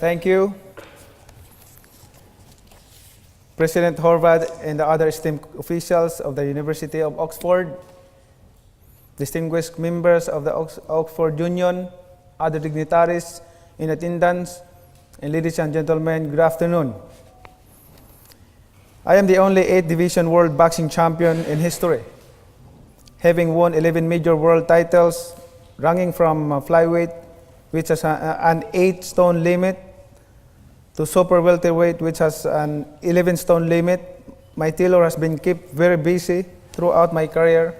Thank you, President Horvath and the other esteemed officials of the University of Oxford, distinguished members of the Oxford Union, other dignitaries in attendance, and ladies and gentlemen, good afternoon. I am the only 8th Division World Boxing Champion in history, having won 11 major world titles, ranging from flyweight, which has an 8-stone limit, to super welterweight, which has an 11-stone limit. My tailor has been kept very busy throughout my career,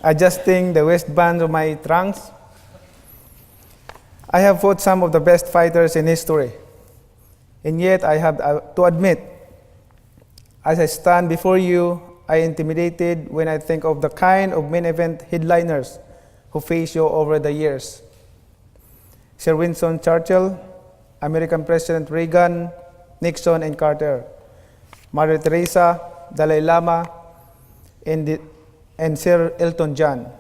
adjusting the waistbands of my trunks. I have fought some of the best fighters in history, and yet I have to admit, as I stand before you, I am intimidated when I think of the kind of main event headliners who face you over the years. Sir Winston Churchill, American President Reagan, Nixon and Carter, Mother Teresa, Dalai Lama, and Sir Elton John.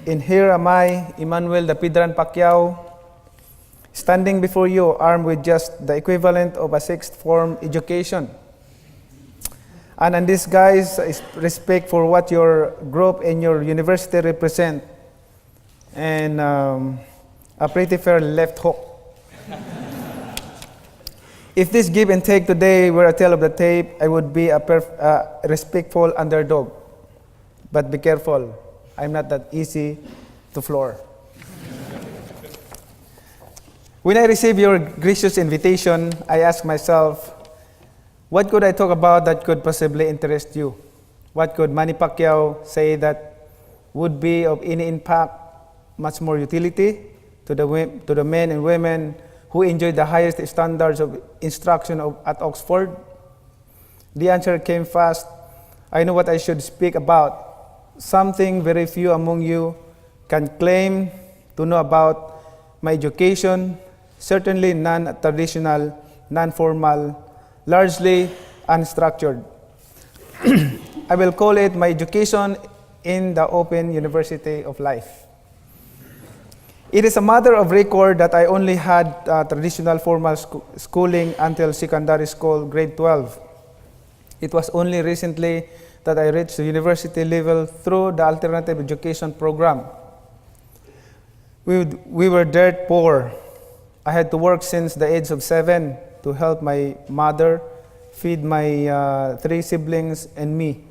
And here am I, Emmanuel the Pidran Pacquiao, standing before you armed with just the equivalent of a sixth form education. And in this, guys, is respect for what your group and your university represent, and a pretty fair left hook. If this give and take today were a tale of the tape, I would be a respectful underdog. But be careful, I'm not that easy to floor. When I received your gracious invitation, I asked myself, what could I talk about that could possibly interest you? What could Manny Pacquiao say that would be of any impact, much more utility to the men and women who enjoy the highest standards of instruction at Oxford? The answer came fast. I know what I should speak about, something very few among you can claim to know about: my education, certainly non-traditional, non-formal, largely unstructured. I will call it my education in the Open University of Life. It is a matter of record that I only had traditional formal schooling until secondary school, grade 12. It was only recently that I reached the university level through the alternative education program. We were dirt poor. I had to work since the age of 7 to help my mother feed my 3 siblings and me.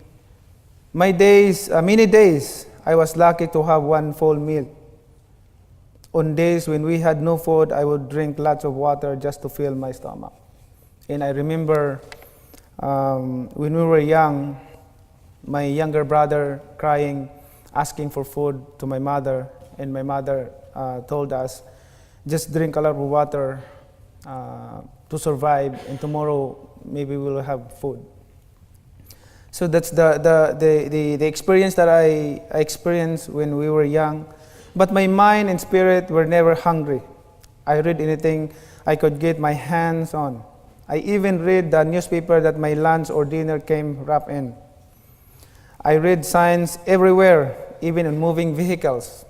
Many days, I was lucky to have one full meal. On days when we had no food, I would drink lots of water just to fill my stomach. And I remember when we were young, my younger brother crying, asking for food to my mother, and my mother told us, just drink a lot of water to survive, and tomorrow maybe we'll have food. So that's the experience that I experienced when we were young. But my mind and spirit were never hungry. I read anything I could get my hands on. I even read the newspaper that my lunch or dinner came wrapped in. I read signs everywhere, even in moving vehicles.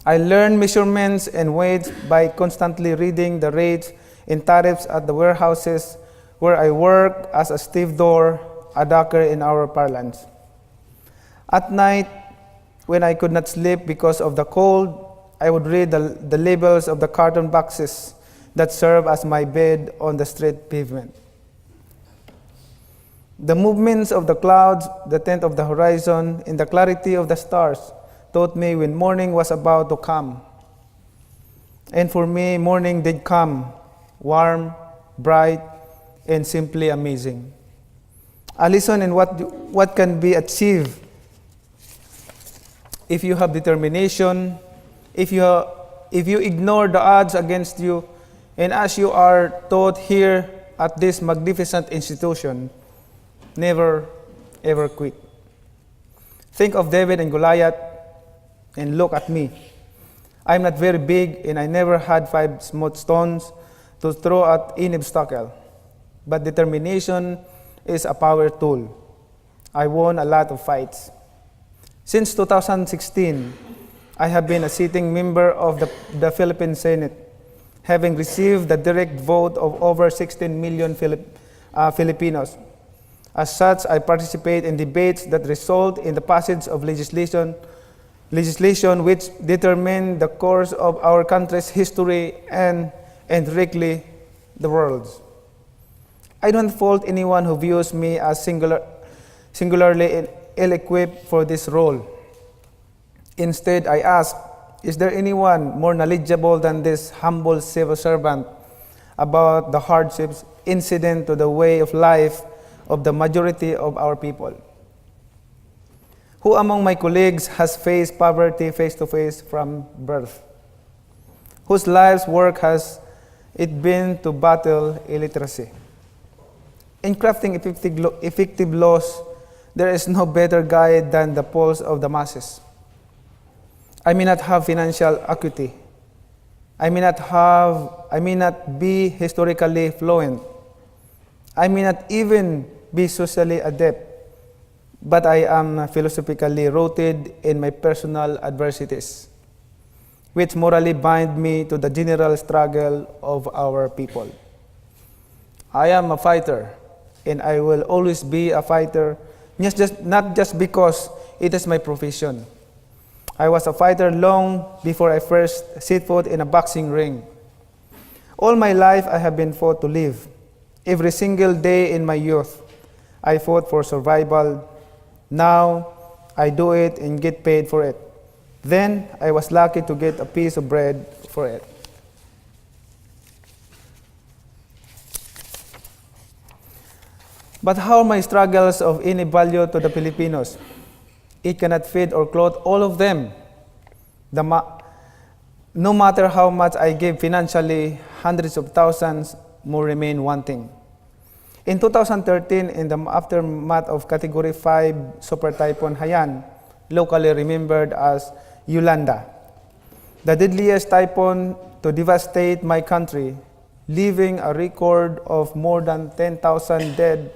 I learned measurements and weights by constantly reading the rates and tariffs at the warehouses where I worked as a stevedore, a docker in our parlance. At night, when I could not sleep because of the cold, I would read the labels of the carton boxes that serve as my bed on the street pavement. The movements of the clouds, the tint of the horizon, and the clarity of the stars taught me when morning was about to come. And for me, morning did come, warm, bright, and simply amazing. A lesson in what can be achieved if you have determination, if you ignore the odds against you, and as you are taught here at this magnificent institution, never ever quit. Think of David and Goliath, and look at me. I'm not very big, and I never had 5 smooth stones to throw at any obstacle. But determination is a power tool. I won a lot of fights. Since 2016, I have been a sitting member of the Philippine Senate, having received the direct vote of over 16 million Filipinos. As such, I participate in debates that result in the passage of legislation which determine the course of our country's history and directly the world's. I don't fault anyone who views me as singularly ill-equipped for this role. Instead, I ask, is there anyone more knowledgeable than this humble civil servant about the hardships incident to the way of life of the majority of our people? Who among my colleagues has faced poverty face-to-face from birth? Whose life's work has it been to battle illiteracy? In crafting effective laws, there is no better guide than the pulse of the masses. I may not have financial acuity. I may not be historically fluent. I may not even be socially adept, but I am philosophically rooted in my personal adversities, which morally bind me to the general struggle of our people. I am a fighter, and I will always be a fighter, not just because it is my profession. I was a fighter long before I first set foot in a boxing ring. All my life I have been fought to live. Every single day in my youth, I fought for survival. Now, I do it and get paid for it. Then, I was lucky to get a piece of bread for it. But how are my struggles of any value to the Filipinos? It cannot feed or clothe all of them. No matter how much I give financially, hundreds of thousands more remain wanting. In 2013, in the aftermath of Category 5 Super Typhoon Haiyan, locally remembered as Yolanda, the deadliest typhoon to devastate my country, leaving a record of more than 10,000 dead,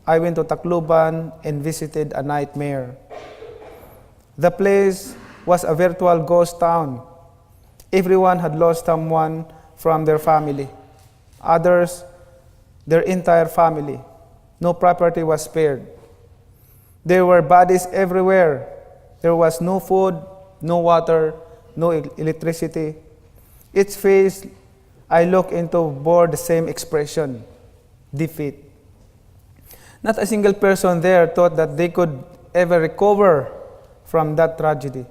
I went to Tacloban and visited a nightmare. The place was a virtual ghost town. Everyone had lost someone from their family. Others, their entire family. No property was spared. There were bodies everywhere. There was no food, no water, no electricity. Each face I looked into bore the same expression: defeat. Not a single person there thought that they could ever recover from that tragedy.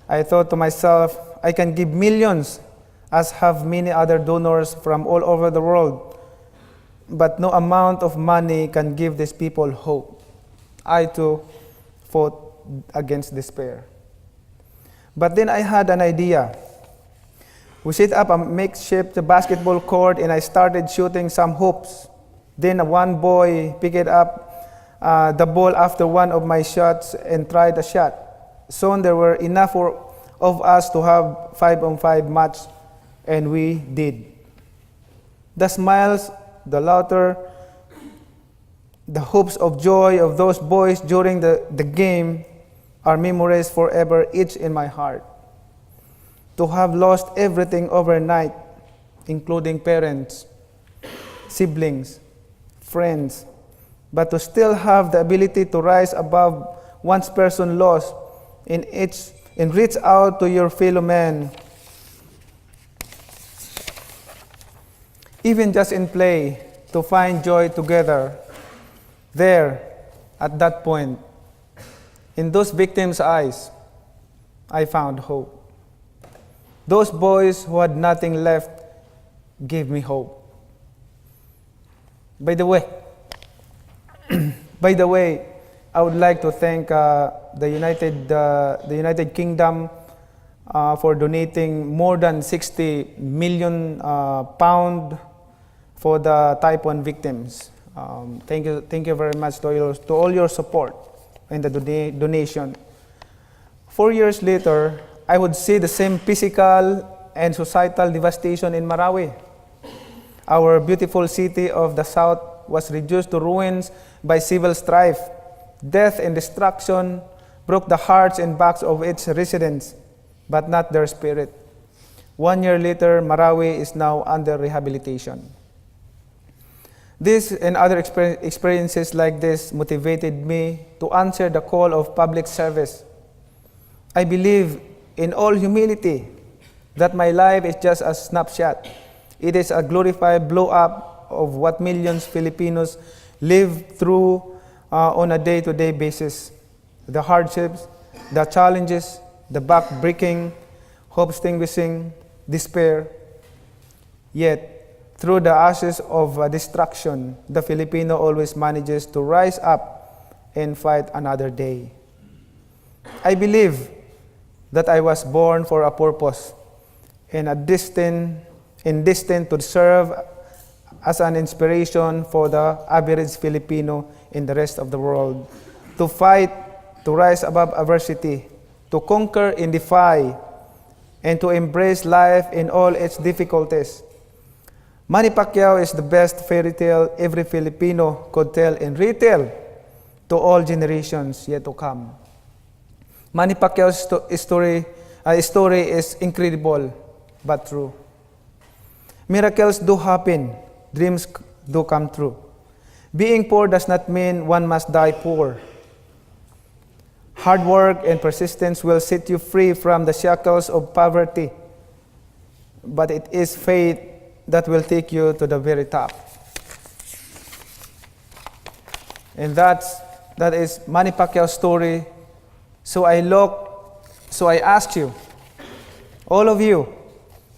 I thought to myself, I can give millions, as have many other donors from all over the world, but no amount of money can give these people hope. I too fought against despair. But then I had an idea. We set up a makeshift basketball court and I started shooting some hoops. Then one boy picked up the ball after one of my shots and tried a shot. Soon there were enough of us to have 5-on-5 match, and we did. The smiles, the laughter, the hopes of joy of those boys during the game are memories forever etched in my heart. To have lost everything overnight, including parents, siblings, friends, but to still have the ability to rise above one's person loss and reach out to your fellow man, even just in play, to find joy together. There, at that point, in those victims' eyes, I found hope. Those boys who had nothing left gave me hope. By the way, I would like to thank the United Kingdom for donating more than 60 million pound for the typhoon victims. Thank you very much to all your support and the donation. 4 years later, I would see the same physical and societal devastation in Marawi. Our beautiful city of the south was reduced to ruins by civil strife, death and destruction broke the hearts and backs of its residents, but not their spirit. 1 year later, Marawi is now under rehabilitation. This and other experiences like this motivated me to answer the call of public service. I believe in all humility that my life is just a snapshot. It is a glorified blow-up of what millions Filipinos live through on a day-to-day basis. The hardships, the challenges, the back-breaking, hope-extinguishing, despair. Yet, through the ashes of destruction, the Filipino always manages to rise up and fight another day. I believe that I was born for a purpose and destined to serve as an inspiration for the average Filipino in the rest of the world, to fight, to rise above adversity, to conquer and defy, and to embrace life in all its difficulties. Manny Pacquiao is the best fairy tale every Filipino could tell and retell to all generations yet to come. Manny Pacquiao's story is incredible but true. Miracles do happen, dreams do come true. Being poor does not mean one must die poor. Hard work and persistence will set you free from the shackles of poverty, but it is faith that will take you to the very top. And that is Manny Pacquiao's story. So I ask you, all of you,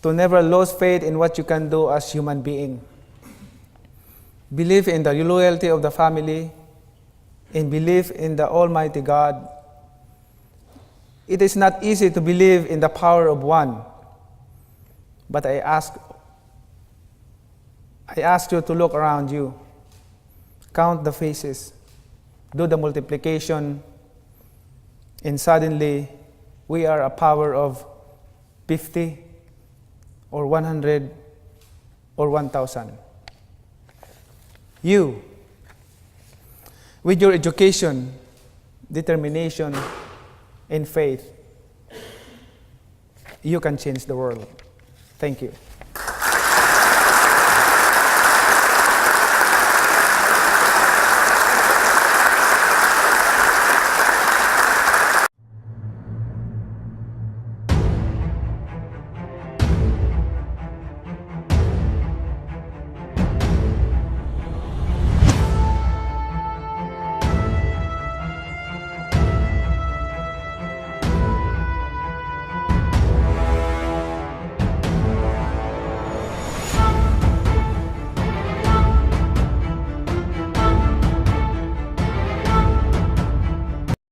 to never lose faith in what you can do as human being. Believe in the loyalty of the family and believe in the Almighty God. It is not easy to believe in the power of one, but I ask you to look around you, count the faces, do the multiplication, and suddenly we are a power of 50 or 100 or 1,000. You, with your education, determination, and faith, you can change the world. Thank you.